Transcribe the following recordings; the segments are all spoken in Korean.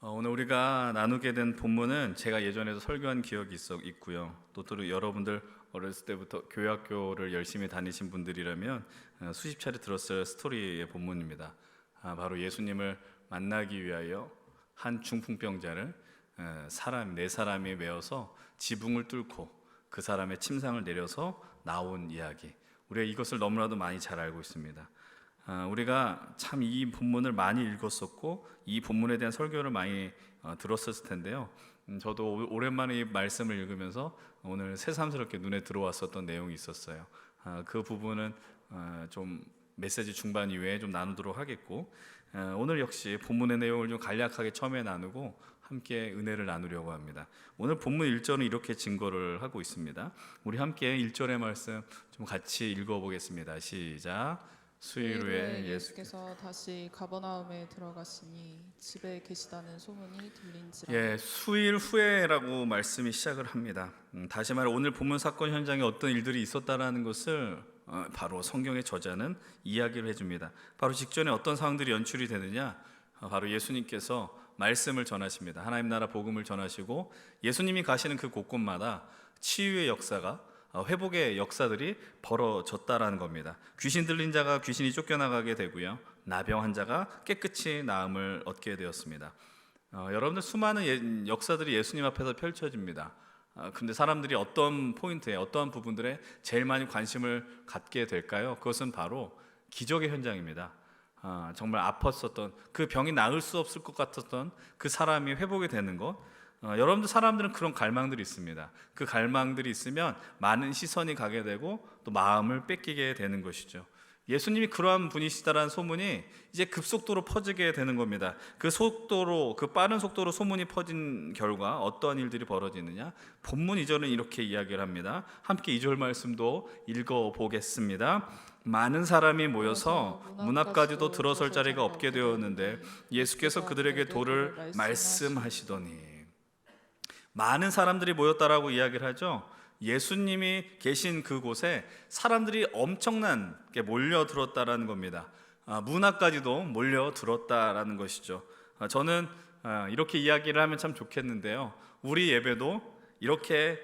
오늘 우리가 나누게 된 본문은 제가 예전에도 설교한 기억이 있고요. 또 여러분들 어렸을 때부터 교회학교를 열심히 다니신 분들이라면 수십 차례 들었을 스토리의 본문입니다. 바로 예수님을 만나기 위하여 한 중풍병자를 네 사람이 메어서 지붕을 뚫고 그 사람의 침상을 내려서 나온 이야기. 우리가 이것을 너무나도 많이 잘 알고 있습니다. 우리가 참 이 본문을 많이 읽었었고 이 본문에 대한 설교를 많이 들었었을 텐데요. 저도 오랜만에 이 말씀을 읽으면서 오늘 새삼스럽게 눈에 들어왔었던 내용이 있었어요. 그 부분은 좀 메시지 중반 이후에 좀 나누도록 하겠고, 오늘 역시 본문의 내용을 좀 간략하게 처음에 나누고 함께 은혜를 나누려고 합니다. 오늘 본문 1절은 이렇게 증거를 하고 있습니다. 우리 함께 1절의 말씀 좀 같이 읽어보겠습니다. 시작. 수일 후에 예수께서 다시 가버나움에 들어가시니 집에 계시다는 소문이 들린지라. 수일 후에라고 말씀이 시작을 합니다. 다시 말해 오늘 본문 사건 현장에 어떤 일들이 있었다라는 것을 바로 성경의 저자는 이야기를 해줍니다. 바로 직전에 어떤 상황들이 연출이 되느냐, 바로 예수님께서 말씀을 전하십니다. 하나님 나라 복음을 전하시고 예수님이 가시는 그 곳곳마다 치유의 역사가, 회복의 역사들이 벌어졌다라는 겁니다. 귀신 들린 자가 귀신이 쫓겨나가게 되고요, 나병 환자가 깨끗이 나음을 얻게 되었습니다. 여러분들 수많은 역사들이 예수님 앞에서 펼쳐집니다. 근데 사람들이 어떤 포인트에, 어떠한 부분들에 제일 많이 관심을 갖게 될까요? 그것은 바로 기적의 현장입니다. 정말 아팠었던 그 병이 나을 수 없을 것 같았던 그 사람이 회복이 되는 것, 여러분들 사람들은 그런 갈망들이 있습니다. 그 갈망들이 있으면 많은 시선이 가게 되고 또 마음을 뺏기게 되는 것이죠. 예수님이 그러한 분이시다라는 소문이 이제 급속도로 퍼지게 되는 겁니다. 그 빠른 속도로 소문이 퍼진 결과 어떠한 일들이 벌어지느냐, 본문 2절은 이렇게 이야기를 합니다. 함께 2절 말씀도 읽어보겠습니다. 많은 사람이 모여서 문 앞까지도 들어설 자리가 없게 되었는데 예수께서 그들에게 도를 말씀하시더니. 많은 사람들이 모였다라고 이야기를 하죠. 예수님이 계신 그곳에 사람들이 엄청나게 몰려들었다라는 겁니다. 문 앞까지도 몰려들었다라는 것이죠. 저는 이렇게 이야기를 하면 참 좋겠는데요, 우리 예배도 이렇게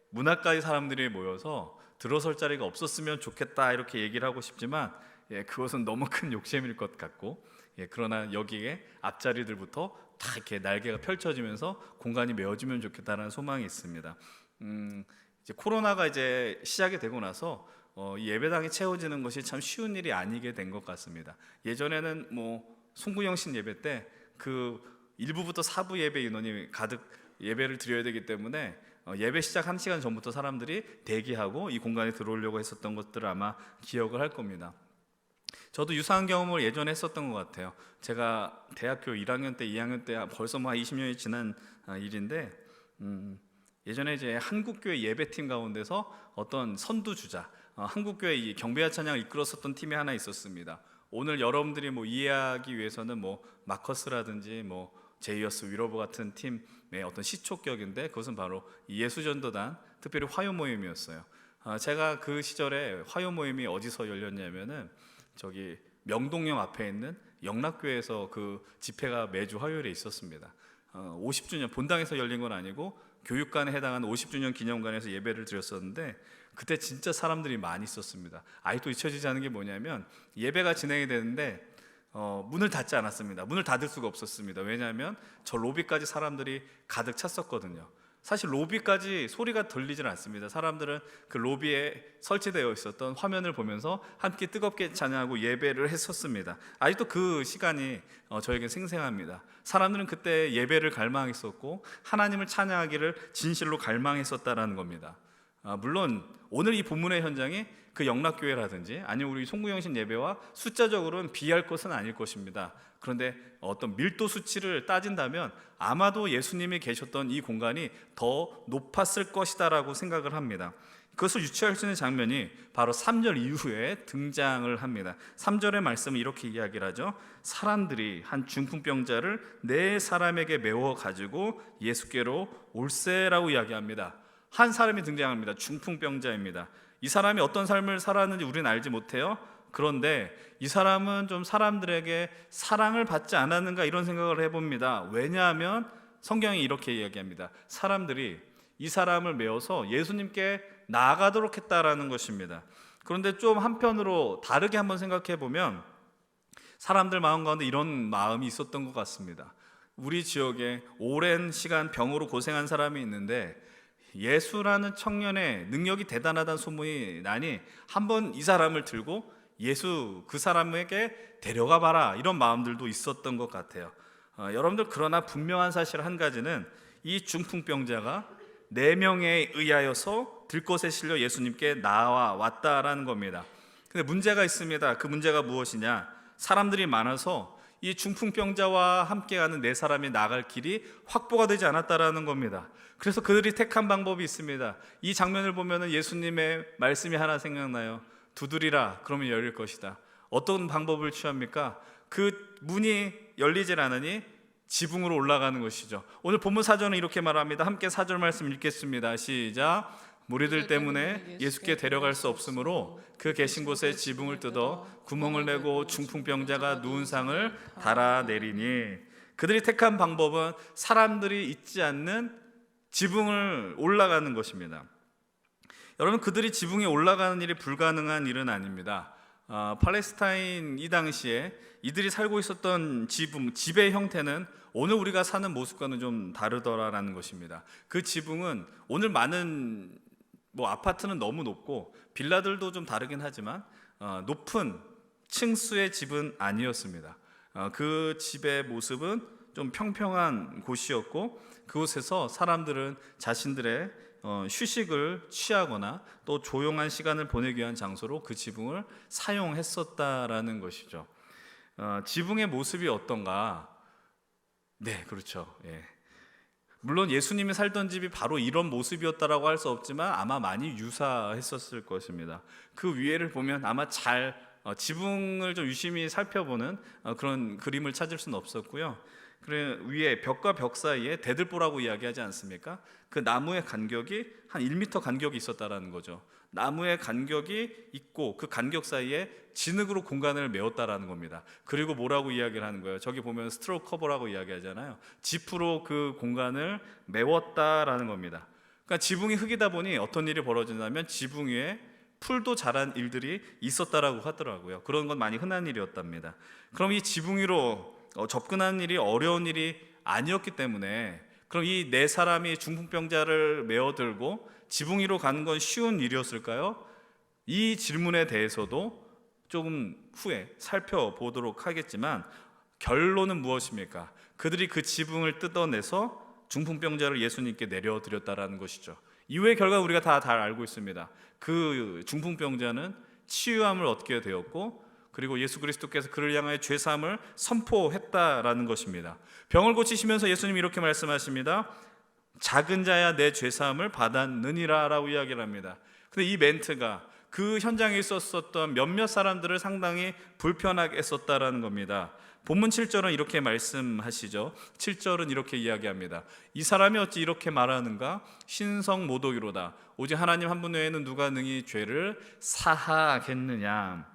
문 앞까지 사람들이 모여서 들어설 자리가 없었으면 좋겠다 이렇게 얘기를 하고 싶지만, 그것은 너무 큰 욕심일 것 같고, 그러나 여기에 앞자리들부터 다 이렇게 날개가 펼쳐지면서 공간이 메워지면 좋겠다는 소망이 있습니다. 이제 코로나가 이제 시작이 되고 나서 이 예배당이 채워지는 것이 참 쉬운 일이 아니게 된 것 같습니다. 예전에는 송구영신 예배 때 그 1부부터 4부 예배 인원이 가득 예배를 드려야 되기 때문에 예배 시작 1시간 전부터 사람들이 대기하고 이 공간에 들어오려고 했었던 것들을 아마 기억을 할 겁니다. 저도 유사한 경험을 예전에 했었던 것 같아요. 제가 대학교 1학년 때, 2학년 때 벌써 20년이 지난 일인데, 예전에 이제 한국교회 예배팀 가운데서 어떤 선두주자, 한국교회 이 경배와 찬양을 이끌었었던 팀이 하나 있었습니다. 오늘 여러분들이 이해하기 위해서는 마커스라든지 제이어스 위러브 같은 팀의 어떤 시초격인데, 그것은 바로 예수전도단, 특별히 화요 모임이었어요. 제가 그 시절에 화요 모임이 어디서 열렸냐면은 저기 명동역 앞에 있는 영락교회에서 그 집회가 매주 화요일에 있었습니다. 50주년 본당에서 열린 건 아니고 교육관에 해당하는 50주년 기념관에서 예배를 드렸었는데, 그때 진짜 사람들이 많이 있었습니다. 아직도 잊혀지지 않은 게 뭐냐면, 예배가 진행이 되는데 문을 닫지 않았습니다. 문을 닫을 수가 없었습니다. 왜냐하면 저 로비까지 사람들이 가득 찼었거든요. 사실 로비까지 소리가 들리질 않습니다. 사람들은 그 로비에 설치되어 있었던 화면을 보면서 함께 뜨겁게 찬양하고 예배를 했었습니다. 아직도 그 시간이 저에게 생생합니다. 사람들은 그때 예배를 갈망했었고 하나님을 찬양하기를 진실로 갈망했었다라는 겁니다. 물론 오늘 이 본문의 현장이 그 영락교회라든지 아니면 우리 송구영신 예배와 숫자적으로는 비할 것은 아닐 것입니다. 그런데 어떤 밀도 수치를 따진다면 아마도 예수님이 계셨던 이 공간이 더 높았을 것이다라고 생각을 합니다. 그것을 유추할 수 있는 장면이 바로 3절 이후에 등장을 합니다. 3절의 말씀은 이렇게 이야기를 하죠. 사람들이 한 중풍병자를 네 사람에게 메워 가지고 예수께로 올세라고 이야기합니다. 한 사람이 등장합니다. 중풍병자입니다. 이 사람이 어떤 삶을 살았는지 우리는 알지 못해요. 그런데 이 사람은 좀 사람들에게 사랑을 받지 않았는가 이런 생각을 해봅니다. 왜냐하면 성경이 이렇게 이야기합니다. 사람들이 이 사람을 메워서 예수님께 나아가도록 했다라는 것입니다. 그런데 좀 한편으로 다르게 한번 생각해 보면 사람들 마음 가운데 이런 마음이 있었던 것 같습니다. 우리 지역에 오랜 시간 병으로 고생한 사람이 있는데 예수라는 청년의 능력이 대단하다는 소문이 나니 한번 이 사람을 들고 예수 그 사람에게 데려가 봐라, 이런 마음들도 있었던 것 같아요. 여러분들, 그러나 분명한 사실 한 가지는 이 중풍병자가 4명에 의하여서 들것에 실려 예수님께 나와왔다라는 겁니다. 근데 문제가 있습니다. 그 문제가 무엇이냐? 사람들이 많아서 이 중풍병자와 함께가는 4사람이 나갈 길이 확보가 되지 않았다라는 겁니다. 그래서 그들이 택한 방법이 있습니다. 이 장면을 보면 예수님의 말씀이 하나 생각나요. 두드리라, 그러면 열릴 것이다. 어떤 방법을 취합니까? 그 문이 열리질 않으니 지붕으로 올라가는 것이죠. 오늘 본문 사전은 이렇게 말합니다. 함께 4절 말씀 읽겠습니다. 시작. 무리들 때문에 예수께 데려갈 수 없으므로 그 계신 곳에 지붕을 뜯어 구멍을 내고 중풍병자가 누운 상을 달아내리니. 그들이 택한 방법은 사람들이 있지 않는 지붕을 올라가는 것입니다. 여러분, 그들이 지붕에 올라가는 일이 불가능한 일은 아닙니다. 팔레스타인 이 당시에 이들이 살고 있었던 집의 형태는 오늘 우리가 사는 모습과는 좀 다르더라라는 것입니다. 그 지붕은 오늘 많은 아파트는 너무 높고 빌라들도 좀 다르긴 하지만 높은 층수의 집은 아니었습니다. 그 집의 모습은 좀 평평한 곳이었고 그곳에서 사람들은 자신들의 휴식을 취하거나 또 조용한 시간을 보내기 위한 장소로 그 지붕을 사용했었다라는 것이죠. 지붕의 모습이 어떤가? 네, 그렇죠. 예. 물론 예수님이 살던 집이 바로 이런 모습이었다라고 할 수 없지만 아마 많이 유사했었을 것입니다. 그 위에를 보면 아마 지붕을 좀 유심히 살펴보는 그런 그림을 찾을 수는 없었고요. 그래, 위에 벽과 벽 사이에 대들보라고 이야기하지 않습니까? 그 나무의 간격이 한 1m 간격이 있었다라는 거죠. 나무의 간격이 있고 그 간격 사이에 진흙으로 공간을 메웠다라는 겁니다. 그리고 뭐라고 이야기를 하는 거예요? 저기 보면 스트로 커버라고 이야기하잖아요. 지프로 그 공간을 메웠다라는 겁니다. 그러니까 지붕이 흙이다 보니 어떤 일이 벌어지냐면 지붕 위에 풀도 자란 일들이 있었다라고 하더라고요. 그런 건 많이 흔한 일이었답니다. 그럼 이 지붕 위로 접근하는 일이 어려운 일이 아니었기 때문에 그럼 이 4사람이 중풍병자를 메어들고 지붕 위로 가는 건 쉬운 일이었을까요? 이 질문에 대해서도 조금 후에 살펴보도록 하겠지만 결론은 무엇입니까? 그들이 그 지붕을 뜯어내서 중풍병자를 예수님께 내려드렸다라는 것이죠. 이후의 결과 우리가 다 알고 있습니다. 그 중풍병자는 치유함을 얻게 되었고 그리고 예수 그리스도께서 그를 향하여 죄사함을 선포했다라는 것입니다. 병을 고치시면서 예수님이 이렇게 말씀하십니다. 작은 자야 내 죄사함을 받았느니라 라고 이야기를 합니다. 근데 이 멘트가 그 현장에 있었던 몇몇 사람들을 상당히 불편하게 했었다라는 겁니다. 본문 7절은 이렇게 말씀하시죠. 7절은 이렇게 이야기합니다. 이 사람이 어찌 이렇게 말하는가? 신성모독이로다. 오직 하나님 한 분 외에는 누가 능히 죄를 사하겠느냐.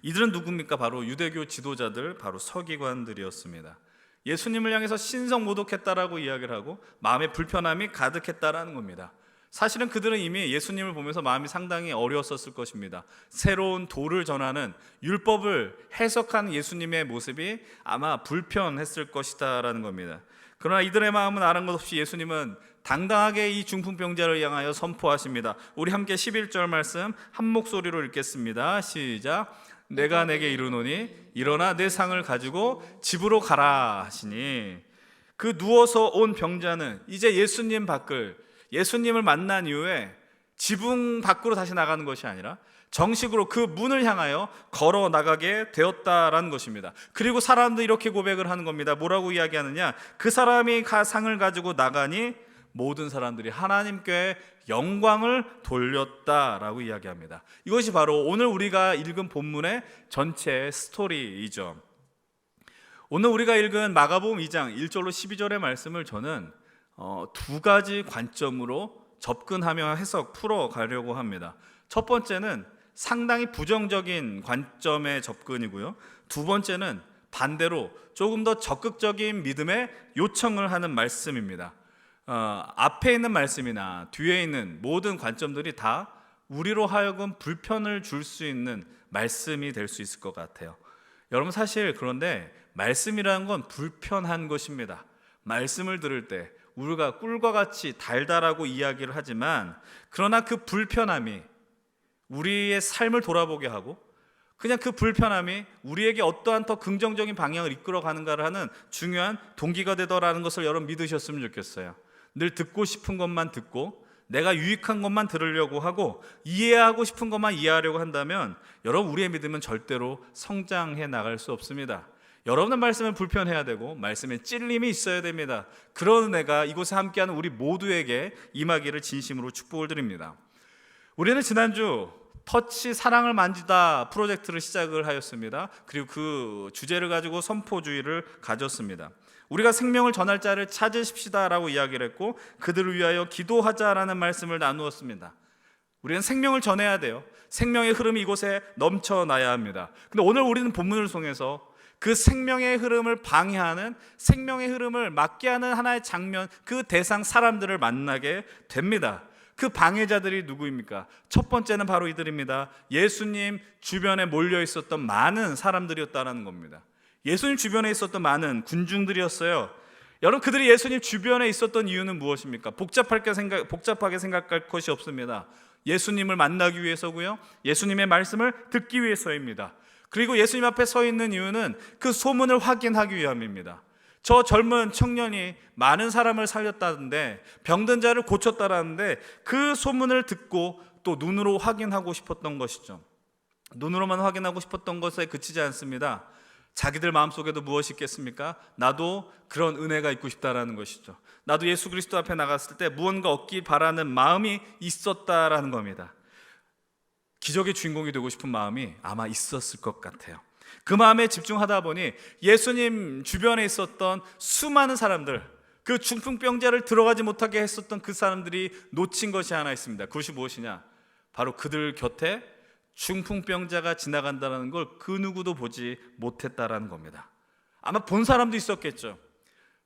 이들은 누굽니까? 바로 유대교 지도자들, 바로 서기관들이었습니다. 예수님을 향해서 신성모독했다라고 이야기를 하고 마음에 불편함이 가득했다라는 겁니다. 사실은 그들은 이미 예수님을 보면서 마음이 상당히 어려웠었을 것입니다. 새로운 도를 전하는 율법을 해석하는 예수님의 모습이 아마 불편했을 것이다라는 겁니다. 그러나 이들의 마음은 아는 것 없이 예수님은 당당하게 이 중풍병자를 향하여 선포하십니다. 우리 함께 11절 말씀 한 목소리로 읽겠습니다. 시작. 내가 내게 이르노니 일어나 내 상을 가지고 집으로 가라 하시니. 그 누워서 온 병자는 이제 예수님을 만난 이후에 지붕 밖으로 다시 나가는 것이 아니라 정식으로 그 문을 향하여 걸어 나가게 되었다라는 것입니다. 그리고 사람도 이렇게 고백을 하는 겁니다. 뭐라고 이야기하느냐? 그 사람이 상을 가지고 나가니 모든 사람들이 하나님께 영광을 돌렸다라고 이야기합니다. 이것이 바로 오늘 우리가 읽은 본문의 전체 스토리이죠. 오늘 우리가 읽은 마가복음 2장 1절로 12절의 말씀을 저는 2가지 관점으로 접근하며 해석 풀어가려고 합니다. 첫 번째는 상당히 부정적인 관점의 접근이고요. 두 번째는 반대로 조금 더 적극적인 믿음의 요청을 하는 말씀입니다. 앞에 있는 말씀이나 뒤에 있는 모든 관점들이 다 우리로 하여금 불편을 줄 수 있는 말씀이 될 수 있을 것 같아요. 여러분, 사실 그런데 말씀이라는 건 불편한 것입니다. 말씀을 들을 때 우리가 꿀과 같이 달달하고 이야기를 하지만, 그러나 그 불편함이 우리의 삶을 돌아보게 하고, 그냥 그 불편함이 우리에게 어떠한 더 긍정적인 방향을 이끌어 가는가를 하는 중요한 동기가 되더라는 것을 여러분 믿으셨으면 좋겠어요. 늘 듣고 싶은 것만 듣고 내가 유익한 것만 들으려고 하고 이해하고 싶은 것만 이해하려고 한다면 여러분, 우리의 믿음은 절대로 성장해 나갈 수 없습니다. 여러분의 말씀은 불편해야 되고 말씀에 찔림이 있어야 됩니다. 그런 은혜가 이곳에 함께하는 우리 모두에게 임하기를 진심으로 축복을 드립니다. 우리는 지난주 터치 사랑을 만지다 프로젝트를 시작을 하였습니다. 그리고 그 주제를 가지고 선포주의를 가졌습니다. 우리가 생명을 전할 자를 찾으십시다라고 이야기를 했고, 그들을 위하여 기도하자라는 말씀을 나누었습니다. 우리는 생명을 전해야 돼요. 생명의 흐름이 이곳에 넘쳐나야 합니다. 근데 오늘 우리는 본문을 통해서 그 생명의 흐름을 방해하는, 생명의 흐름을 막게 하는 하나의 장면, 그 대상 사람들을 만나게 됩니다. 그 방해자들이 누구입니까? 첫 번째는 바로 이들입니다. 예수님 주변에 몰려 있었던 많은 사람들이었다는 겁니다. 예수님 주변에 있었던 많은 군중들이었어요. 여러분, 그들이 예수님 주변에 있었던 이유는 무엇입니까? 복잡하게 생각할 것이 없습니다. 예수님을 만나기 위해서고요, 예수님의 말씀을 듣기 위해서입니다. 그리고 예수님 앞에 서 있는 이유는 그 소문을 확인하기 위함입니다. 저 젊은 청년이 많은 사람을 살렸다는데, 병든 자를 고쳤다라는데, 그 소문을 듣고 또 눈으로 확인하고 싶었던 것이죠. 눈으로만 확인하고 싶었던 것에 그치지 않습니다. 자기들 마음속에도 무엇이 있겠습니까? 나도 그런 은혜가 있고 싶다라는 것이죠. 나도 예수 그리스도 앞에 나갔을 때 무언가 얻기 바라는 마음이 있었다라는 겁니다. 기적의 주인공이 되고 싶은 마음이 아마 있었을 것 같아요. 그 마음에 집중하다 보니 예수님 주변에 있었던 수많은 사람들, 그 중풍병자를 들어가지 못하게 했었던 그 사람들이 놓친 것이 하나 있습니다. 그것이 무엇이냐? 바로 그들 곁에 중풍병자가 지나간다는 걸 그 누구도 보지 못했다라는 겁니다. 아마 본 사람도 있었겠죠.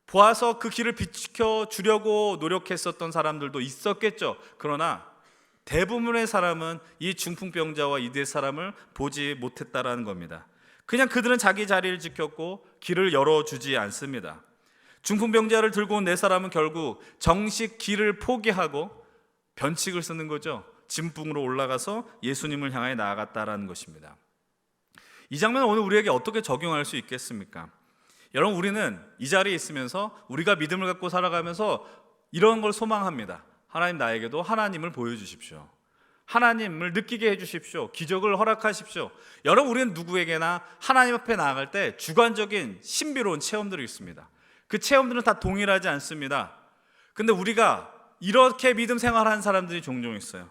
보아서 그 길을 비춰 주려고 노력했었던 사람들도 있었겠죠. 그러나 대부분의 사람은 이 중풍병자와 이대 사람을 보지 못했다라는 겁니다. 그냥 그들은 자기 자리를 지켰고 길을 열어주지 않습니다. 중풍병자를 들고 온 네 사람은 결국 정식 길을 포기하고 변칙을 쓰는 거죠. 진풍으로 올라가서 예수님을 향해 나아갔다라는 것입니다. 이 장면은 오늘 우리에게 어떻게 적용할 수 있겠습니까? 여러분, 우리는 이 자리에 있으면서 우리가 믿음을 갖고 살아가면서 이런 걸 소망합니다. 하나님, 나에게도 하나님을 보여주십시오. 하나님을 느끼게 해주십시오. 기적을 허락하십시오. 여러분, 우리는 누구에게나 하나님 앞에 나아갈 때 주관적인 신비로운 체험들이 있습니다. 그 체험들은 다 동일하지 않습니다. 근데 우리가 이렇게 믿음 생활하는 사람들이 종종 있어요.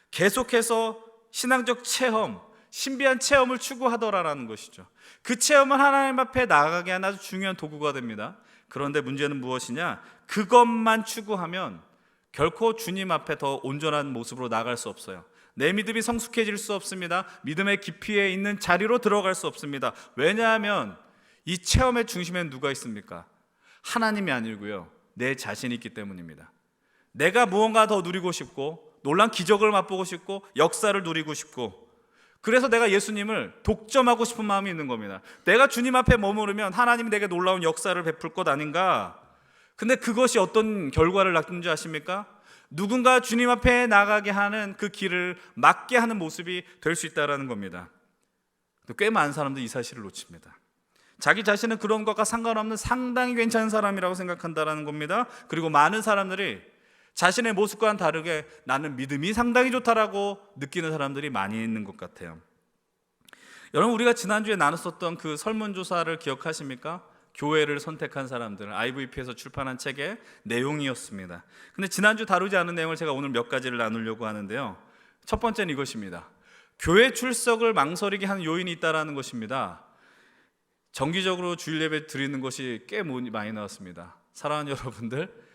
계속해서 신앙적 체험, 신비한 체험을 추구하더라라는 것이죠. 그 체험은 하나님 앞에 나아가게 하는 아주 중요한 도구가 됩니다. 그런데 문제는 무엇이냐? 그것만 추구하면 결코 주님 앞에 더 온전한 모습으로 나아갈 수 없어요. 내 믿음이 성숙해질 수 없습니다. 믿음의 깊이에 있는 자리로 들어갈 수 없습니다. 왜냐하면 이 체험의 중심에는 누가 있습니까? 하나님이 아니고요, 내 자신이 있기 때문입니다. 내가 무언가 더 누리고 싶고, 놀란 기적을 맛보고 싶고, 역사를 누리고 싶고, 그래서 내가 예수님을 독점하고 싶은 마음이 있는 겁니다. 내가 주님 앞에 머무르면 하나님이 내게 놀라운 역사를 베풀 것 아닌가? 근데 그것이 어떤 결과를 낳는지 아십니까? 누군가 주님 앞에 나가게 하는 그 길을 막게 하는 모습이 될 수 있다는 겁니다. 꽤 많은 사람들이 이 사실을 놓칩니다. 자기 자신은 그런 것과 상관없는 상당히 괜찮은 사람이라고 생각한다는 겁니다. 그리고 많은 사람들이 자신의 모습과는 다르게 나는 믿음이 상당히 좋다라고 느끼는 사람들이 많이 있는 것 같아요. 여러분, 우리가 지난주에 나눴었던 그 설문조사를 기억하십니까? 교회를 선택한 사람들, IVP에서 출판한 책의 내용이었습니다. 근데 지난주 다루지 않은 내용을 제가 오늘 몇 가지를 나누려고 하는데요. 첫 번째는 이것입니다. 교회 출석을 망설이게 하는 요인이 있다는 것입니다. 정기적으로 주일 예배 드리는 것이 꽤 많이 나왔습니다. 사랑하는 여러분들,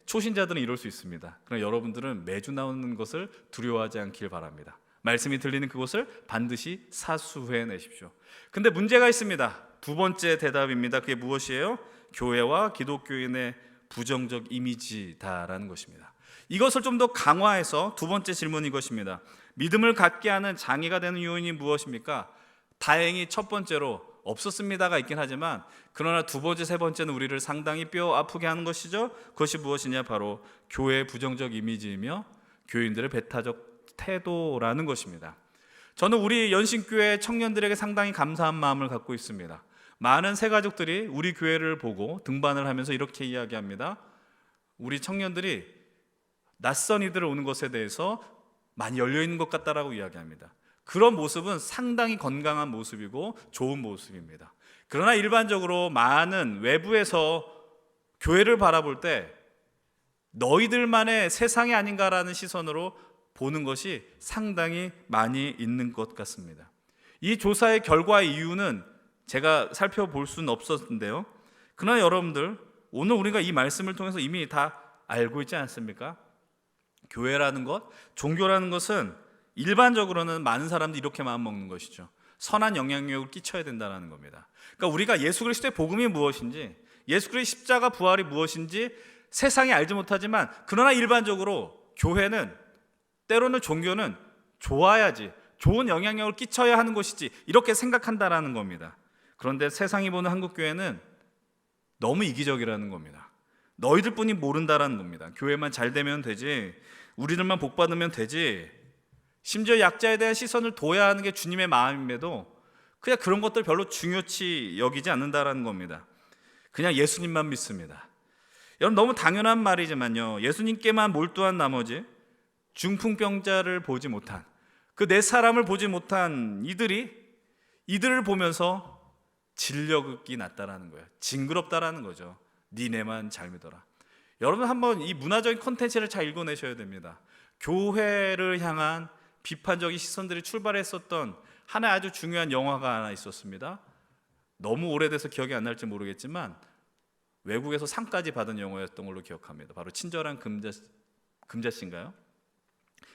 초신자들은 이럴 수 있습니다. 그러나 여러분들은 매주 나오는 것을 두려워하지 않길 바랍니다. 말씀이 들리는 그곳을 반드시 사수해 내십시오. 근데 문제가 있습니다. 두 번째 대답입니다. 그게 무엇이에요? 교회와 기독교인의 부정적 이미지다라는 것입니다. 이것을 좀 더 강화해서 두 번째 질문은 이것입니다. 믿음을 갖게 하는 장애가 되는 요인이 무엇입니까? 다행히 첫 번째로 없었습니다가 있긴 하지만, 그러나 두 번째, 세 번째는 우리를 상당히 뼈 아프게 하는 것이죠. 그것이 무엇이냐? 바로 교회의 부정적 이미지이며 교인들의 배타적 태도라는 것입니다. 저는 우리 연신교회 청년들에게 상당히 감사한 마음을 갖고 있습니다. 많은 새가족들이 우리 교회를 보고 등반을 하면서 이렇게 이야기합니다. 우리 청년들이 낯선 이들을 오는 것에 대해서 많이 열려있는 것 같다라고 이야기합니다. 그런 모습은 상당히 건강한 모습이고 좋은 모습입니다. 그러나 일반적으로 많은 외부에서 교회를 바라볼 때 너희들만의 세상이 아닌가라는 시선으로 보는 것이 상당히 많이 있는 것 같습니다. 이 조사의 결과의 이유는 제가 살펴볼 수는 없었는데요. 그러나 여러분들, 오늘 우리가 이 말씀을 통해서 이미 다 알고 있지 않습니까? 교회라는 것, 종교라는 것은 일반적으로는 많은 사람들이 이렇게 마음먹는 것이죠. 선한 영향력을 끼쳐야 된다는 겁니다. 그러니까 우리가 예수 그리스도의 복음이 무엇인지, 예수 그리스도의 십자가 부활이 무엇인지 세상이 알지 못하지만, 그러나 일반적으로 교회는, 때로는 종교는 좋아야지, 좋은 영향력을 끼쳐야 하는 것이지, 이렇게 생각한다라는 겁니다. 그런데 세상이 보는 한국교회는 너무 이기적이라는 겁니다. 너희들뿐이 모른다라는 겁니다. 교회만 잘 되면 되지, 우리들만 복 받으면 되지, 심지어 약자에 대한 시선을 둬야 하는 게 주님의 마음임에도 그냥 그런 것들 별로 중요치 여기지 않는다라는 겁니다. 그냥 예수님만 믿습니다. 여러분, 너무 당연한 말이지만요, 예수님께만 몰두한 나머지 중풍병자를 보지 못한, 그 네 사람을 보지 못한 이들을 보면서 진력이 났다라는 거예요. 징그럽다라는 거죠. 니네만 잘 믿어라. 여러분, 한번 이 문화적인 콘텐츠를 잘 읽어내셔야 됩니다. 교회를 향한 비판적인 시선들이 출발했었던 하나의 아주 중요한 영화가 하나 있었습니다. 너무 오래돼서 기억이 안 날지 모르겠지만 외국에서 상까지 받은 영화였던 걸로 기억합니다. 바로 친절한 금자씨인가요?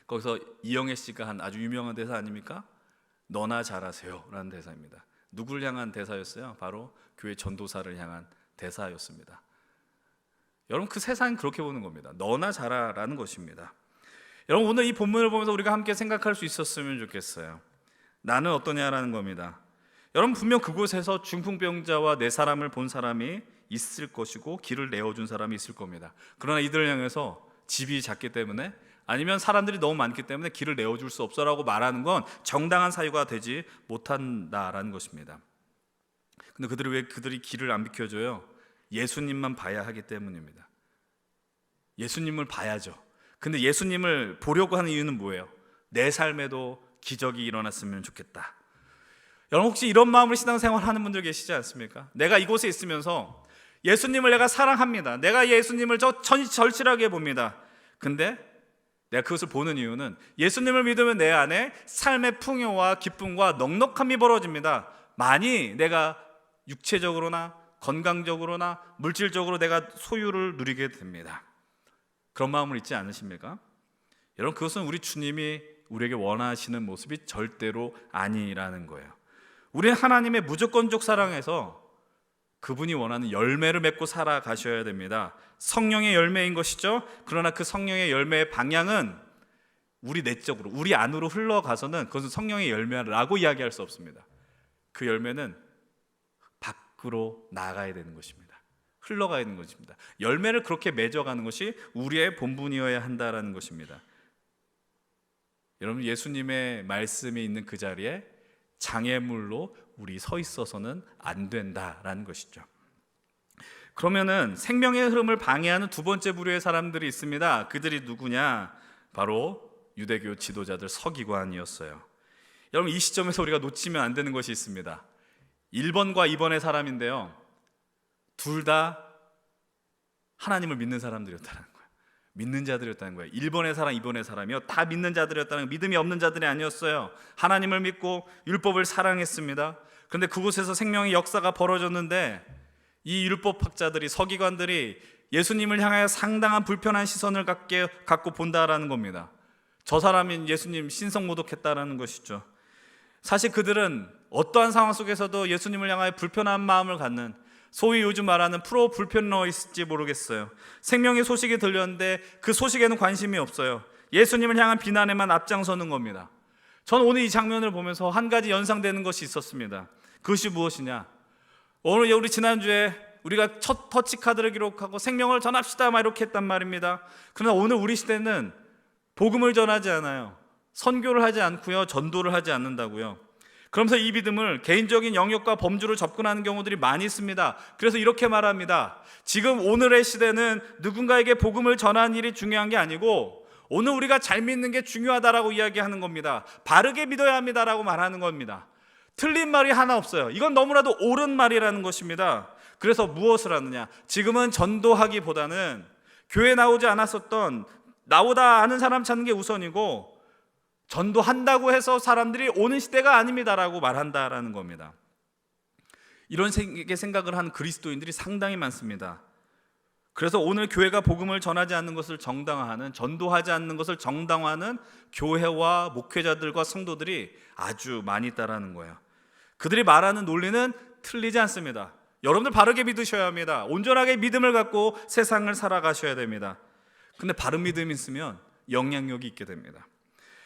거기서 이영애 씨가 한 아주 유명한 대사 아닙니까? 너나 잘하세요 라는 대사입니다. 누굴 향한 대사였어요? 바로 교회 전도사를 향한 대사였습니다. 여러분, 그 세상은 그렇게 보는 겁니다. 너나 잘하라는 것입니다. 여러분, 오늘 이 본문을 보면서 우리가 함께 생각할 수 있었으면 좋겠어요. 나는 어떠냐라는 겁니다. 여러분, 분명 그곳에서 중풍병자와 네 사람을 본 사람이 있을 것이고 길을 내어준 사람이 있을 겁니다. 그러나 이들을 향해서 집이 작기 때문에, 아니면 사람들이 너무 많기 때문에 길을 내어줄 수 없어라고 말하는 건 정당한 사유가 되지 못한다라는 것입니다. 근데 그들이 길을 안 비켜줘요? 예수님만 봐야 하기 때문입니다. 예수님을 봐야죠. 근데 예수님을 보려고 하는 이유는 뭐예요? 내 삶에도 기적이 일어났으면 좋겠다. 여러분, 혹시 이런 마음으로 신앙생활 하는 분들 계시지 않습니까? 내가 이곳에 있으면서 예수님을 내가 사랑합니다. 내가 예수님을 절실하게 봅니다. 근데 내가 그것을 보는 이유는 예수님을 믿으면 내 안에 삶의 풍요와 기쁨과 넉넉함이 벌어집니다. 많이 내가 육체적으로나 건강적으로나 물질적으로 내가 소유를 누리게 됩니다. 그런 마음을 잊지 않으십니까? 여러분, 그것은 우리 주님이 우리에게 원하시는 모습이 절대로 아니라는 거예요. 우리는 하나님의 무조건적 사랑에서 그분이 원하는 열매를 맺고 살아가셔야 됩니다. 성령의 열매인 것이죠. 그러나 그 성령의 열매의 방향은 우리 내적으로, 우리 안으로 흘러가서는 그것은 성령의 열매라고 이야기할 수 없습니다. 그 열매는 밖으로 나가야 되는 것입니다. 흘러가야 되는 것입니다. 열매를 그렇게 맺어가는 것이 우리의 본분이어야 한다는 것입니다. 여러분, 예수님의 말씀이 있는 그 자리에 장애물로 우리 서 있어서는 안 된다라는 것이죠. 그러면은 생명의 흐름을 방해하는 두 번째 부류의 사람들이 있습니다. 그들이 누구냐? 바로 유대교 지도자들, 서기관이었어요. 여러분, 이 시점에서 우리가 놓치면 안 되는 것이 있습니다. 1번과 2번의 사람인데요, 둘 다 하나님을 믿는 사람들이었다는 거예요. 믿는 자들이었다는 거예요. 1번의 사람, 2번의 사람이요, 다 믿는 자들이었다는 거예요. 믿음이 없는 자들이 아니었어요. 하나님을 믿고 율법을 사랑했습니다. 그런데 그곳에서 생명의 역사가 벌어졌는데, 이 율법학자들이, 서기관들이 예수님을 향하여 상당한 불편한 시선을 갖고 본다라는 겁니다. 저 사람이 예수님 신성모독했다라는 것이죠. 사실 그들은 어떠한 상황 속에서도 예수님을 향하여 불편한 마음을 갖는, 소위 요즘 말하는 프로 불편러일지 모르겠어요. 생명의 소식이 들렸는데 그 소식에는 관심이 없어요. 예수님을 향한 비난에만 앞장서는 겁니다. 저는 오늘 이 장면을 보면서 한 가지 연상되는 것이 있었습니다. 그것이 무엇이냐? 오늘 우리 지난주에 우리가 첫 터치카드를 기록하고 생명을 전합시다 막 이렇게 했단 말입니다. 그러나 오늘 우리 시대는 복음을 전하지 않아요. 선교를 하지 않고요, 전도를 하지 않는다고요. 그러면서 이 믿음을 개인적인 영역과 범주로 접근하는 경우들이 많이 있습니다. 그래서 이렇게 말합니다. 지금 오늘의 시대는 누군가에게 복음을 전하는 일이 중요한 게 아니고 오늘 우리가 잘 믿는 게 중요하다라고 이야기하는 겁니다. 바르게 믿어야 합니다라고 말하는 겁니다. 틀린 말이 하나 없어요. 이건 너무나도 옳은 말이라는 것입니다. 그래서 무엇을 하느냐? 지금은 전도하기보다는 교회 나오지 않았었던, 나오다 아는 사람 찾는 게 우선이고, 전도한다고 해서 사람들이 오는 시대가 아닙니다라고 말한다라는 겁니다. 이런 생각을 한 그리스도인들이 상당히 많습니다. 그래서 오늘 교회가 복음을 전하지 않는 것을 정당화하는, 전도하지 않는 것을 정당화하는 교회와 목회자들과 성도들이 아주 많이 있다라는 거예요. 그들이 말하는 논리는 틀리지 않습니다. 여러분들 바르게 믿으셔야 합니다. 온전하게 믿음을 갖고 세상을 살아가셔야 됩니다. 근데 바른 믿음이 있으면 영향력이 있게 됩니다.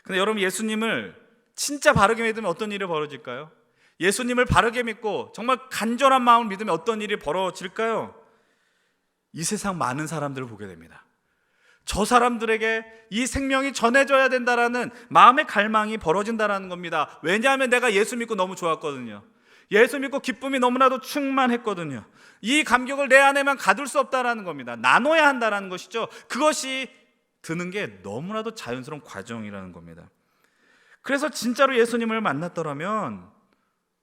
근데 여러분, 예수님을 진짜 바르게 믿으면 어떤 일이 벌어질까요? 예수님을 바르게 믿고 정말 간절한 마음을 믿으면 어떤 일이 벌어질까요? 이 세상 많은 사람들을 보게 됩니다. 저 사람들에게 이 생명이 전해져야 된다라는 마음의 갈망이 벌어진다라는 겁니다. 왜냐하면 내가 예수 믿고 너무 좋았거든요. 예수 믿고 기쁨이 너무나도 충만했거든요. 이 감격을 내 안에만 가둘 수 없다라는 겁니다. 나눠야 한다라는 것이죠. 그것이 드는 게 너무나도 자연스러운 과정이라는 겁니다. 그래서 진짜로 예수님을 만났더라면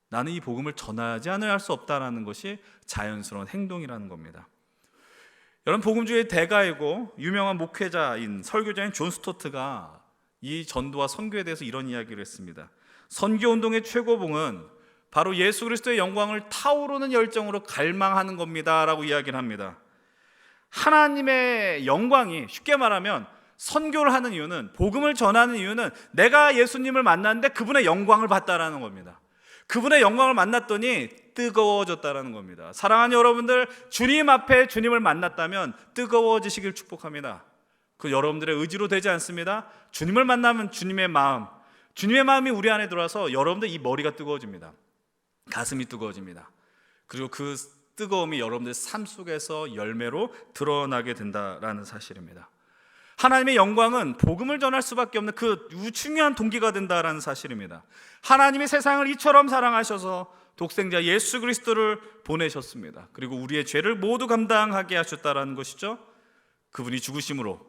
나는 이 복음을 전하지 않을 수 없다라는 것이 자연스러운 행동이라는 겁니다. 여러분, 복음주의 대가이고 유명한 목회자인 설교자인 존 스토트가 이 전도와 선교에 대해서 이런 이야기를 했습니다. 선교운동의 최고봉은 바로 예수 그리스도의 영광을 타오르는 열정으로 갈망하는 겁니다 라고 이야기를 합니다. 하나님의 영광이, 쉽게 말하면 선교를 하는 이유는, 복음을 전하는 이유는 내가 예수님을 만났는데 그분의 영광을 봤다라는 겁니다. 그분의 영광을 만났더니 뜨거워졌다라는 겁니다. 사랑하는 여러분들, 주님 앞에 주님을 만났다면 뜨거워지시길 축복합니다. 그 여러분들의 의지로 되지 않습니다. 주님을 만나면 주님의 마음이 우리 안에 들어와서 여러분들 이 머리가 뜨거워집니다. 가슴이 뜨거워집니다. 그리고 그 뜨거움이 여러분들 삶 속에서 열매로 드러나게 된다라는 사실입니다. 하나님의 영광은 복음을 전할 수밖에 없는 그 중요한 동기가 된다라는 사실입니다. 하나님이 세상을 이처럼 사랑하셔서 독생자 예수 그리스도를 보내셨습니다. 그리고 우리의 죄를 모두 감당하게 하셨다라는 것이죠. 그분이 죽으심으로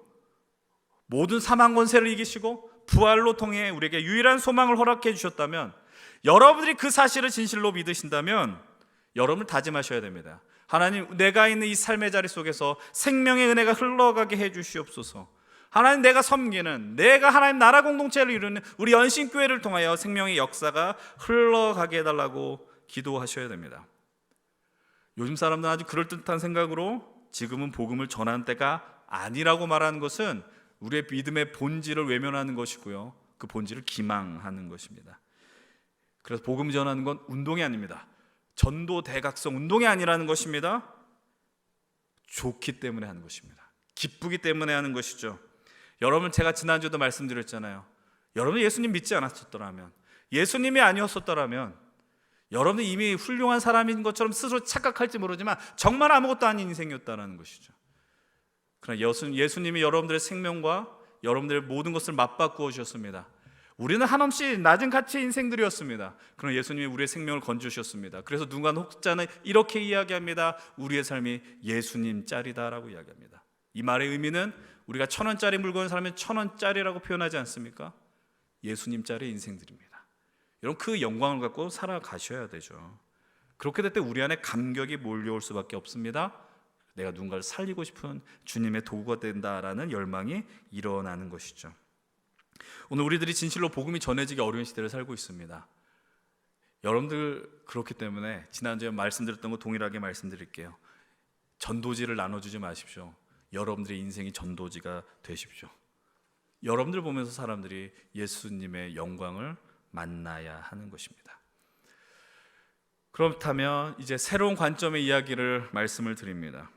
모든 사망 권세를 이기시고 부활로 통해 우리에게 유일한 소망을 허락해 주셨다면, 여러분들이 그 사실을 진실로 믿으신다면 여러분을 다짐하셔야 됩니다. 하나님, 내가 있는 이 삶의 자리 속에서 생명의 은혜가 흘러가게 해 주시옵소서. 하나님, 내가 섬기는, 내가 하나님 나라 공동체를 이루는 우리 연신교회를 통하여 생명의 역사가 흘러가게 해달라고 기도하셔야 됩니다. 요즘 사람들은 아주 그럴듯한 생각으로 지금은 복음을 전하는 때가 아니라고 말하는 것은 우리의 믿음의 본질을 외면하는 것이고요, 그 본질을 기망하는 것입니다. 그래서 복음 전하는 건 운동이 아닙니다. 전도 대각성 운동이 아니라는 것입니다. 좋기 때문에 하는 것입니다. 기쁘기 때문에 하는 것이죠. 여러분, 제가 지난주에도 말씀드렸잖아요. 여러분, 예수님 믿지 않았었더라면, 예수님이 아니었었더라면 여러분은 이미 훌륭한 사람인 것처럼 스스로 착각할지 모르지만 정말 아무것도 아닌 인생이었다는 것이죠. 그러나 예수님이 여러분들의 생명과 여러분들의 모든 것을 맞바꾸어 주셨습니다. 우리는 한없이 낮은 가치의 인생들이었습니다. 그러나 예수님이 우리의 생명을 건져주셨습니다. 그래서 누군가 혹자는 이렇게 이야기합니다. 우리의 삶이 예수님 짤이다라고 이야기합니다. 이 말의 의미는 우리가 1,000원짜리 물건을 사면 1,000원짜리라고 표현하지 않습니까? 예수님 짤의 인생들입니다. 여러분, 그 영광을 갖고 살아가셔야 되죠. 그렇게 될 때 우리 안에 감격이 몰려올 수밖에 없습니다. 내가 누군가를 살리고 싶은 주님의 도구가 된다라는 열망이 일어나는 것이죠. 오늘 우리들이 진실로 복음이 전해지기 어려운 시대를 살고 있습니다. 여러분들, 그렇기 때문에 지난주에 말씀드렸던 거 동일하게 말씀드릴게요. 전도지를 나눠주지 마십시오. 여러분들의 인생이 전도지가 되십시오. 여러분들 보면서 사람들이 예수님의 영광을 만나야 하는 것입니다. 그렇다면 이제 새로운 관점의 이야기를 말씀을 드립니다.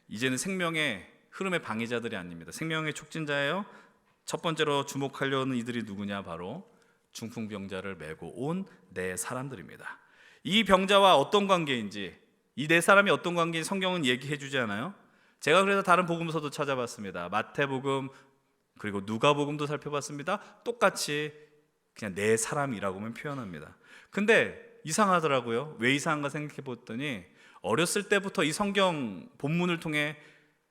이제는 생명의 흐름의 방해자들이 아닙니다. 생명의 촉진자예요. 첫 번째로 주목하려는 이들이 누구냐? 바로 중풍병자를 메고 온 네 사람들입니다. 이 병자와 어떤 관계인지, 이 네 사람이 어떤 관계인지 성경은 얘기해 주지 않아요? 제가 그래서 다른 복음서도 찾아봤습니다. 마태복음 그리고 누가복음도 살펴봤습니다. 똑같이 그냥 네 사람이라고만 표현합니다. 근데 이상하더라고요. 왜 이상한가 생각해 봤더니 어렸을 때부터 이 성경 본문을 통해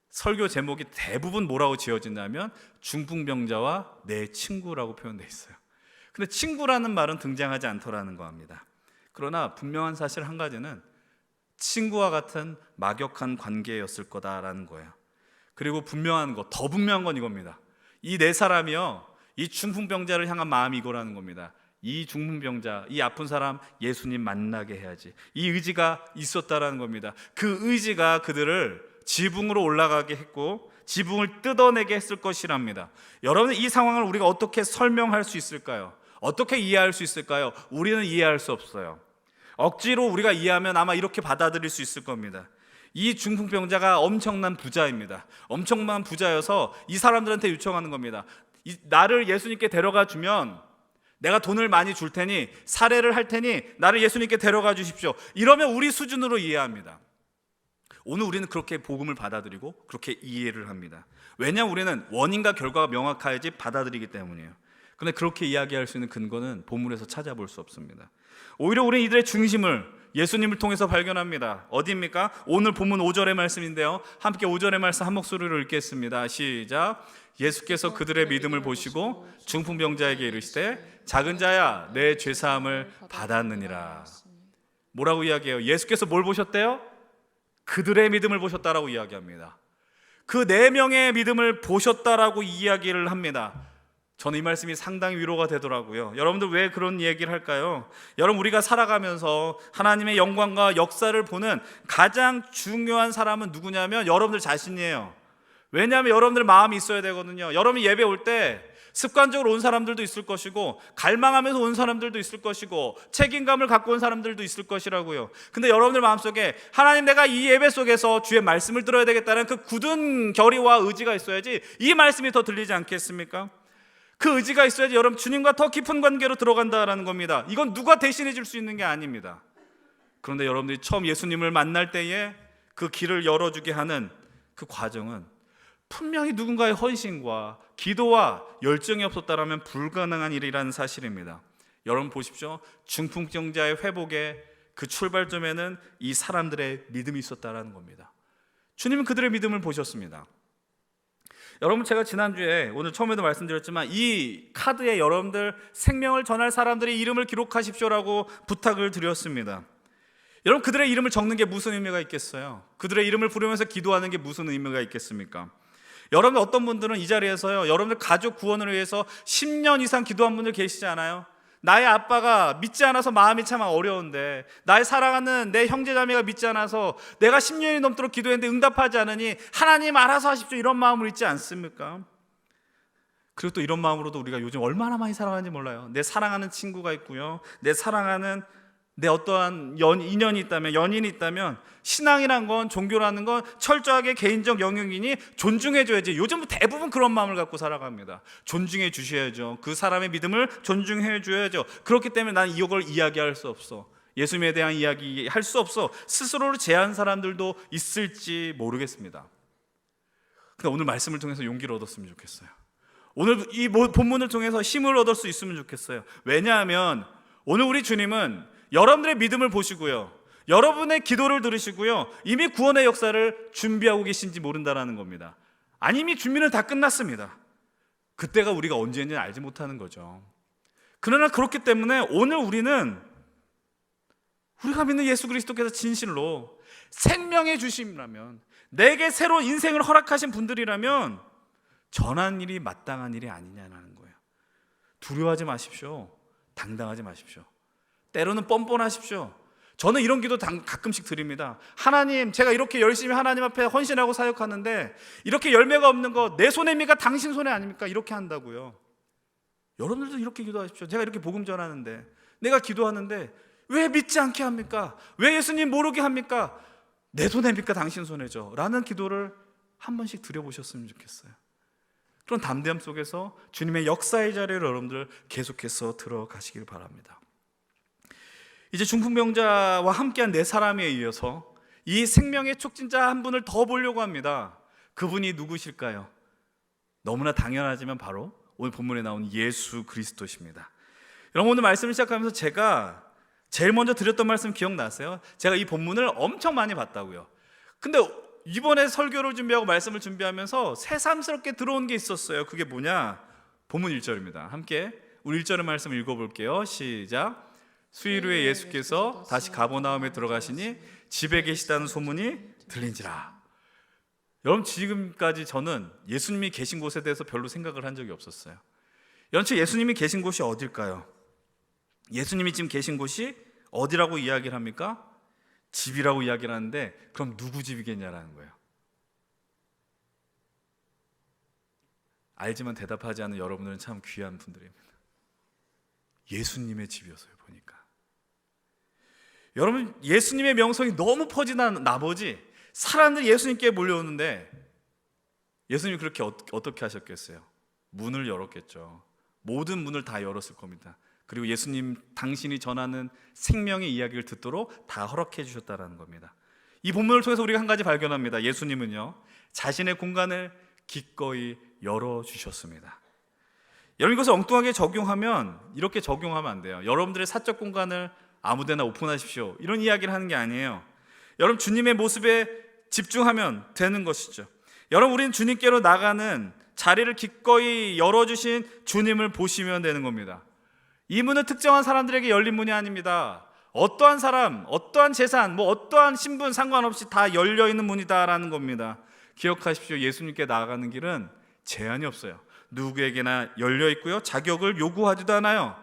설교 제목이 대부분 뭐라고 지어진다면 중풍병자와 내 친구라고 표현되어 있어요. 근데 친구라는 말은 등장하지 않더라는 겁니다. 그러나 분명한 사실 한 가지는 친구와 같은 막역한 관계였을 거다라는 거예요. 그리고 분명한 거, 더 분명한 건 이겁니다. 이 네 사람이요, 이 중풍병자를 향한 마음이 이거라는 겁니다. 이 중풍병자, 이 아픈 사람 예수님 만나게 해야지. 이 의지가 있었다라는 겁니다. 그 의지가 그들을 지붕으로 올라가게 했고 지붕을 뜯어내게 했을 것이랍니다. 여러분, 이 상황을 우리가 어떻게 설명할 수 있을까요? 어떻게 이해할 수 있을까요? 우리는 이해할 수 없어요. 억지로 우리가 이해하면 아마 이렇게 받아들일 수 있을 겁니다. 이 중풍병자가 엄청난 부자입니다. 엄청난 부자여서 이 사람들한테 요청하는 겁니다. 나를 예수님께 데려가 주면 내가 돈을 많이 줄 테니, 살해를 할 테니 나를 예수님께 데려가 주십시오. 이러면 우리 수준으로 이해합니다. 오늘 우리는 그렇게 복음을 받아들이고 그렇게 이해를 합니다. 왜냐하면 우리는 원인과 결과가 명확해야지 받아들이기 때문이에요. 그런데 그렇게 이야기할 수 있는 근거는 본문에서 찾아볼 수 없습니다. 오히려 우리는 이들의 중심을 예수님을 통해서 발견합니다. 어디입니까? 오늘 본문 5절의 말씀인데요, 함께 5절의 말씀 한 목소리로 읽겠습니다. 시작. 예수께서 그들의 믿음을 보시고 중풍병자에게 이르시되 작은 자야 내 죄사함을 받았느니라. 뭐라고 이야기해요? 예수께서 뭘 보셨대요? 그들의 믿음을 보셨다라고 이야기합니다. 그 4명의 믿음을 보셨다라고 이야기를 합니다. 저는 이 말씀이 상당히 위로가 되더라고요. 여러분들 왜 그런 얘기를 할까요? 여러분, 우리가 살아가면서 하나님의 영광과 역사를 보는 가장 중요한 사람은 누구냐면 여러분들 자신이에요. 왜냐하면 여러분들 마음이 있어야 되거든요. 여러분이 예배 올 때 습관적으로 온 사람들도 있을 것이고 갈망하면서 온 사람들도 있을 것이고 책임감을 갖고 온 사람들도 있을 것이라고요. 근데 여러분들 마음속에 하나님, 내가 이 예배 속에서 주의 말씀을 들어야 되겠다는 그 굳은 결의와 의지가 있어야지 이 말씀이 더 들리지 않겠습니까? 그 의지가 있어야지 여러분 주님과 더 깊은 관계로 들어간다라는 겁니다. 이건 누가 대신해 줄 수 있는 게 아닙니다. 그런데 여러분들이 처음 예수님을 만날 때에 그 길을 열어주게 하는 그 과정은 분명히 누군가의 헌신과 기도와 열정이 없었다라면 불가능한 일이라는 사실입니다. 여러분 보십시오. 중풍병자의 회복의 그 출발점에는 이 사람들의 믿음이 있었다라는 겁니다. 주님은 그들의 믿음을 보셨습니다. 여러분, 제가 지난주에 오늘 처음에도 말씀드렸지만 이 카드에 여러분들 생명을 전할 사람들의 이름을 기록하십시오라고 부탁을 드렸습니다. 여러분, 그들의 이름을 적는 게 무슨 의미가 있겠어요? 그들의 이름을 부르면서 기도하는 게 무슨 의미가 있겠습니까? 여러분, 어떤 분들은 이 자리에서요, 여러분들 가족 구원을 위해서 10년 이상 기도한 분들 계시지 않아요? 나의 아빠가 믿지 않아서 마음이 참 어려운데, 나의 사랑하는 내 형제자매가 믿지 않아서 내가 10년이 넘도록 기도했는데 응답하지 않으니 하나님 알아서 하십시오, 이런 마음을 있지 않습니까? 그리고 또 이런 마음으로도 우리가 요즘 얼마나 많이 살아가는지 몰라요. 내 사랑하는 친구가 있고요, 내 사랑하는 내 어떠한 인연이 있다면, 연인이 있다면, 신앙이란 건, 종교라는 건 철저하게 개인적 영역이니 존중해줘야지. 요즘 대부분 그런 마음을 갖고 살아갑니다. 존중해 주셔야죠. 그 사람의 믿음을 존중해 줘야죠. 그렇기 때문에 난 이걸 이야기할 수 없어, 예수님에 대한 이야기 할 수 없어, 스스로를 제한 사람들도 있을지 모르겠습니다. 근데 오늘 말씀을 통해서 용기를 얻었으면 좋겠어요. 오늘 이 본문을 통해서 힘을 얻을 수 있으면 좋겠어요. 왜냐하면 오늘 우리 주님은 여러분들의 믿음을 보시고요, 여러분의 기도를 들으시고요, 이미 구원의 역사를 준비하고 계신지 모른다라는 겁니다. 아니, 이미 준비는 다 끝났습니다. 그때가 우리가 언제인지는 알지 못하는 거죠. 그러나 그렇기 때문에 오늘 우리는 우리가 믿는 예수 그리스도께서 진실로 생명의 주심이라면, 내게 새로운 인생을 허락하신 분들이라면 전한 일이 마땅한 일이 아니냐는 거예요. 두려워하지 마십시오. 당당하지 마십시오. 때로는 뻔뻔하십시오. 저는 이런 기도 가끔씩 드립니다. 하나님, 제가 이렇게 열심히 하나님 앞에 헌신하고 사역하는데 이렇게 열매가 없는 거 내 손의 미가 당신 손에 아닙니까? 이렇게 한다고요. 여러분들도 이렇게 기도하십시오. 제가 이렇게 복음 전하는데, 내가 기도하는데 왜 믿지 않게 합니까? 왜 예수님 모르게 합니까? 내 손에 미가 당신 손에죠 라는 기도를 한 번씩 드려보셨으면 좋겠어요. 그런 담대함 속에서 주님의 역사의 자리를 여러분들 계속해서 들어가시길 바랍니다. 이제 중풍병자와 함께한 네 사람에 이어서 이 생명의 촉진자 한 분을 더 보려고 합니다. 그분이 누구실까요? 너무나 당연하지만 바로 오늘 본문에 나온 예수 그리스도십니다. 여러분, 오늘 말씀을 시작하면서 제가 제일 먼저 드렸던 말씀 기억나세요? 제가 이 본문을 엄청 많이 봤다고요. 근데 이번에 설교를 준비하고 말씀을 준비하면서 새삼스럽게 들어온 게 있었어요. 그게 뭐냐? 본문 1절입니다. 함께 우리 1절의 말씀 읽어볼게요. 시작. 수일 후에 예수께서 다시 가버나움에 들어가시니 집에 계시다는 소문이 들린지라. 여러분, 지금까지 저는 예수님이 계신 곳에 대해서 별로 생각을 한 적이 없었어요. 연체 예수님이 계신 곳이 어딜까요? 예수님이 지금 계신 곳이 어디라고 이야기를 합니까? 집이라고 이야기를 하는데, 그럼 누구 집이겠냐라는 거예요. 알지만 대답하지 않는 여러분들은 참 귀한 분들입니다. 예수님의 집이었어요. 보니까 여러분, 예수님의 명성이 너무 퍼진 나머지 사람들이 예수님께 몰려오는데, 예수님이 그렇게 어떻게 하셨겠어요? 문을 열었겠죠. 모든 문을 다 열었을 겁니다. 그리고 예수님 당신이 전하는 생명의 이야기를 듣도록 다 허락해 주셨다는 겁니다. 이 본문을 통해서 우리가 한 가지 발견합니다. 예수님은요, 자신의 공간을 기꺼이 열어주셨습니다. 여러분, 이것을 엉뚱하게 적용하면, 이렇게 적용하면 안 돼요. 여러분들의 사적 공간을 아무데나 오픈하십시오, 이런 이야기를 하는 게 아니에요. 여러분, 주님의 모습에 집중하면 되는 것이죠. 여러분, 우리는 주님께로 나가는 자리를 기꺼이 열어주신 주님을 보시면 되는 겁니다. 이 문은 특정한 사람들에게 열린 문이 아닙니다. 어떠한 사람, 어떠한 재산, 어떠한 신분 상관없이 다 열려있는 문이다라는 겁니다. 기억하십시오. 예수님께 나아가는 길은 제한이 없어요. 누구에게나 열려있고요, 자격을 요구하지도 않아요.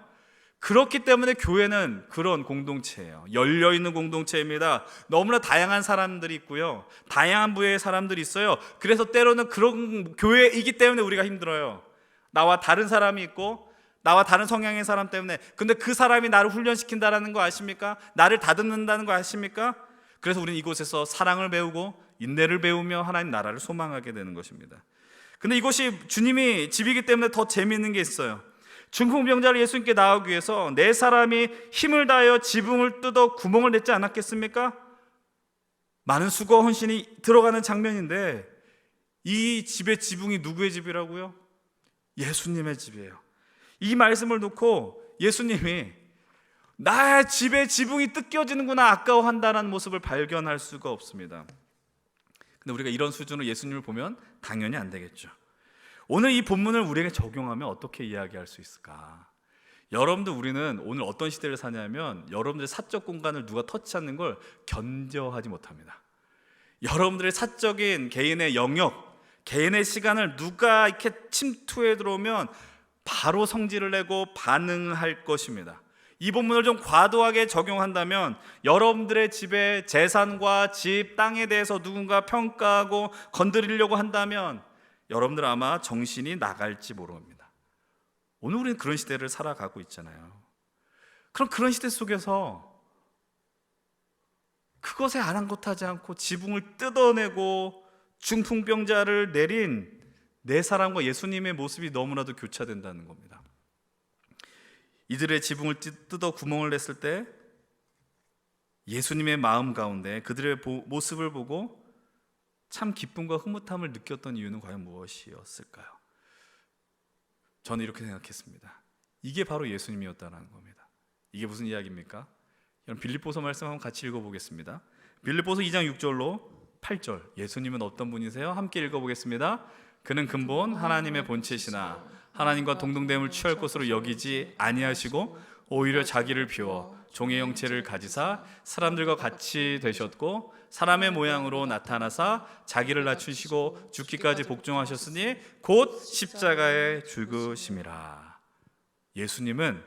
그렇기 때문에 교회는 그런 공동체예요. 열려있는 공동체입니다. 너무나 다양한 사람들이 있고요, 다양한 부의 사람들이 있어요. 그래서 때로는 그런 교회이기 때문에 우리가 힘들어요. 나와 다른 사람이 있고 나와 다른 성향의 사람 때문에. 근데 그 사람이 나를 훈련시킨다는 거 아십니까? 나를 다듬는다는 거 아십니까? 그래서 우리는 이곳에서 사랑을 배우고 인내를 배우며 하나님 나라를 소망하게 되는 것입니다. 근데 이것이 주님이 집이기 때문에 더 재미있는 게 있어요. 중풍병자를 예수님께 나오기 위해서 네 사람이 힘을 다하여 지붕을 뜯어 구멍을 냈지 않았겠습니까? 많은 수고와 헌신이 들어가는 장면인데, 이 집의 지붕이 누구의 집이라고요? 예수님의 집이에요. 이 말씀을 놓고 예수님이 나의 집의 지붕이 뜯겨지는구나 아까워한다는 모습을 발견할 수가 없습니다. 근데 우리가 이런 수준으로 예수님을 보면 당연히 안 되겠죠. 오늘 이 본문을 우리에게 적용하면 어떻게 이야기할 수 있을까? 여러분들, 우리는 오늘 어떤 시대를 사냐면 여러분들의 사적 공간을 누가 터치하는 걸 견뎌하지 못합니다. 여러분들의 사적인 개인의 영역, 개인의 시간을 누가 이렇게 침투해 들어오면 바로 성질을 내고 반응할 것입니다. 이 본문을 좀 과도하게 적용한다면 여러분들의 집의 재산과 집, 땅에 대해서 누군가 평가하고 건드리려고 한다면 여러분들 아마 정신이 나갈지 모릅니다. 오늘 우리는 그런 시대를 살아가고 있잖아요. 그럼 그런 시대 속에서 그것에 아랑곳하지 않고 지붕을 뜯어내고 중풍병자를 내린 네 사람과 예수님의 모습이 너무나도 교차된다는 겁니다. 이들의 지붕을 뜯어 구멍을 냈을 때 예수님의 마음 가운데 그들의 모습을 보고 참 기쁨과 흐뭇함을 느꼈던 이유는 과연 무엇이었을까요? 저는 이렇게 생각했습니다. 이게 바로 예수님이었다는 겁니다. 이게 무슨 이야기입니까? 여러분, 빌립보서 말씀 한번 같이 읽어보겠습니다. 빌립보서 2장 6절로 8절, 예수님은 어떤 분이세요? 함께 읽어보겠습니다. 그는 근본 하나님의 본체시나 하나님과 동등됨을 취할 것으로 여기지 아니하시고 오히려 자기를 비워 종의 형체를 가지사 사람들과 같이 되셨고 사람의 모양으로 나타나사 자기를 낮추시고 죽기까지 복종하셨으니 곧 십자가에 죽으심이라. 예수님은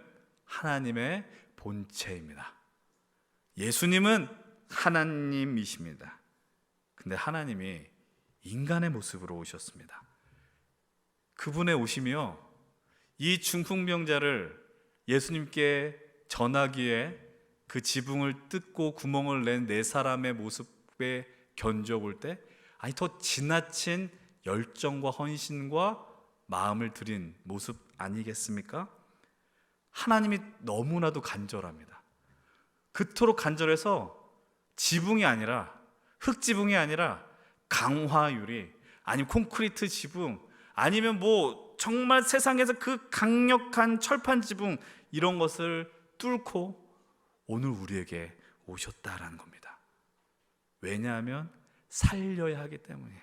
하나님의 본체입니다. 예수님은 하나님이십니다. 근데 하나님이 인간의 모습으로 오셨습니다. 그분의 오심이요, 이 중풍병자를 예수님께 전하기에 그 지붕을 뜯고 구멍을 낸 네 사람의 모습에 견뎌볼 때, 아니 더 지나친 열정과 헌신과 마음을 들인 모습 아니겠습니까? 하나님이 너무나도 간절합니다. 그토록 간절해서 지붕이 아니라, 흙지붕이 아니라 강화유리, 아니면 콘크리트 지붕, 아니면 뭐 정말 세상에서 그 강력한 철판 지붕, 이런 것을 뚫고 오늘 우리에게 오셨다라는 겁니다. 왜냐하면 살려야 하기 때문이에요.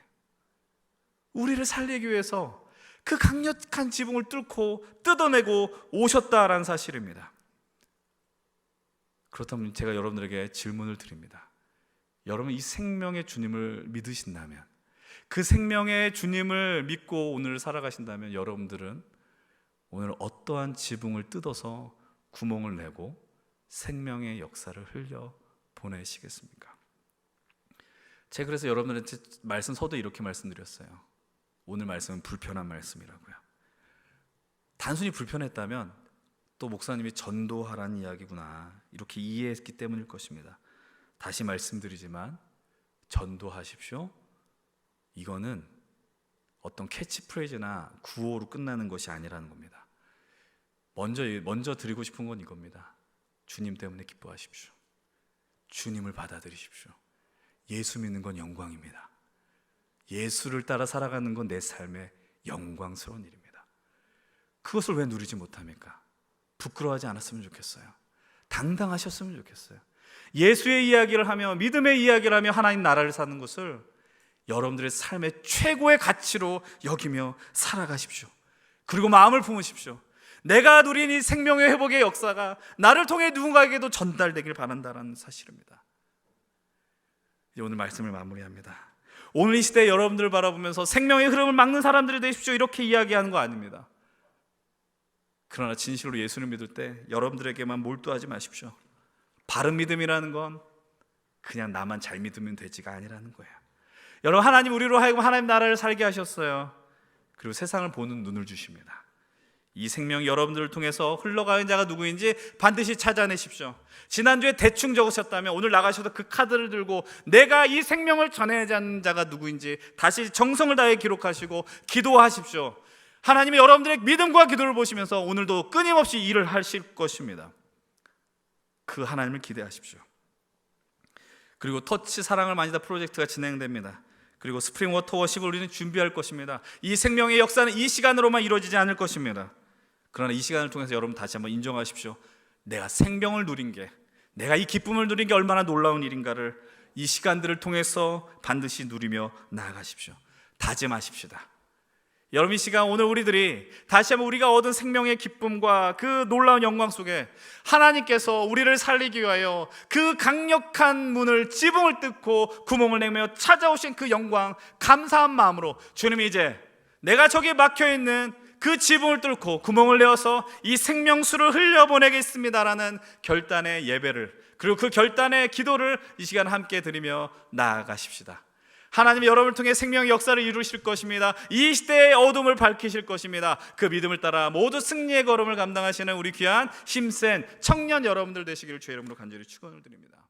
우리를 살리기 위해서 그 강력한 지붕을 뚫고 뜯어내고 오셨다라는 사실입니다. 그렇다면 제가 여러분들에게 질문을 드립니다. 여러분, 이 생명의 주님을 믿으신다면, 그 생명의 주님을 믿고 오늘 살아가신다면, 여러분들은 오늘 어떠한 지붕을 뜯어서 구멍을 내고 생명의 역사를 흘려 보내시겠습니까? 제가 그래서 여러분들한테 말씀 서두에 이렇게 말씀드렸어요. 오늘 말씀은 불편한 말씀이라고요. 단순히 불편했다면 또 목사님이 전도하라는 이야기구나, 이렇게 이해했기 때문일 것입니다. 다시 말씀드리지만 전도하십시오, 이거는 어떤 캐치프레이즈나 구호로 끝나는 것이 아니라는 겁니다. 먼저 드리고 싶은 건 이겁니다. 주님 때문에 기뻐하십시오. 주님을 받아들이십시오. 예수 믿는 건 영광입니다. 예수를 따라 살아가는 건 내 삶의 영광스러운 일입니다. 그것을 왜 누리지 못합니까? 부끄러워하지 않았으면 좋겠어요. 당당하셨으면 좋겠어요. 예수의 이야기를 하며, 믿음의 이야기를 하며 하나님 나라를 사는 것을 여러분들의 삶의 최고의 가치로 여기며 살아가십시오. 그리고 마음을 품으십시오. 내가 누린 이 생명의 회복의 역사가 나를 통해 누군가에게도 전달되길 바란다는 사실입니다. 이제 오늘 말씀을 마무리합니다. 오늘 이 시대에 여러분들을 바라보면서 생명의 흐름을 막는 사람들이 되십시오, 이렇게 이야기하는 거 아닙니다. 그러나 진실로 예수를 믿을 때 여러분들에게만 몰두하지 마십시오. 바른 믿음이라는 건 그냥 나만 잘 믿으면 되지가 아니라는 거예요. 여러분, 하나님 우리로 하여금 하나님 나라를 살게 하셨어요. 그리고 세상을 보는 눈을 주십니다. 이 생명이 여러분들을 통해서 흘러가는 자가 누구인지 반드시 찾아내십시오. 지난주에 대충 적으셨다면 오늘 나가셔서 그 카드를 들고 내가 이 생명을 전해자는 자가 누구인지 다시 정성을 다해 기록하시고 기도하십시오. 하나님이 여러분들의 믿음과 기도를 보시면서 오늘도 끊임없이 일을 하실 것입니다. 그 하나님을 기대하십시오. 그리고 터치 사랑을 만지다 프로젝트가 진행됩니다. 그리고 스프링 워터 워십을 우리는 준비할 것입니다. 이 생명의 역사는 이 시간으로만 이루어지지 않을 것입니다. 그러나 이 시간을 통해서 여러분 다시 한번 인정하십시오. 내가 생명을 누린 게, 내가 이 기쁨을 누린 게 얼마나 놀라운 일인가를 이 시간들을 통해서 반드시 누리며 나아가십시오. 다짐하십시다. 여러분, 이 시간 오늘 우리들이 다시 한번 우리가 얻은 생명의 기쁨과 그 놀라운 영광 속에 하나님께서 우리를 살리기 위하여 그 강력한 문을, 지붕을 뜯고 구멍을 내며 찾아오신 그 영광, 감사한 마음으로 주님이 이제 내가 저기에 막혀있는 그 지붕을 뚫고 구멍을 내어서 이 생명수를 흘려보내겠습니다라는 결단의 예배를, 그리고 그 결단의 기도를 이 시간 함께 드리며 나아가십시다. 하나님이 여러분을 통해 생명의 역사를 이루실 것입니다. 이 시대의 어둠을 밝히실 것입니다. 그 믿음을 따라 모두 승리의 걸음을 감당하시는 우리 귀한 힘센 청년 여러분들 되시기를 주의 이름으로 간절히 축원을 드립니다.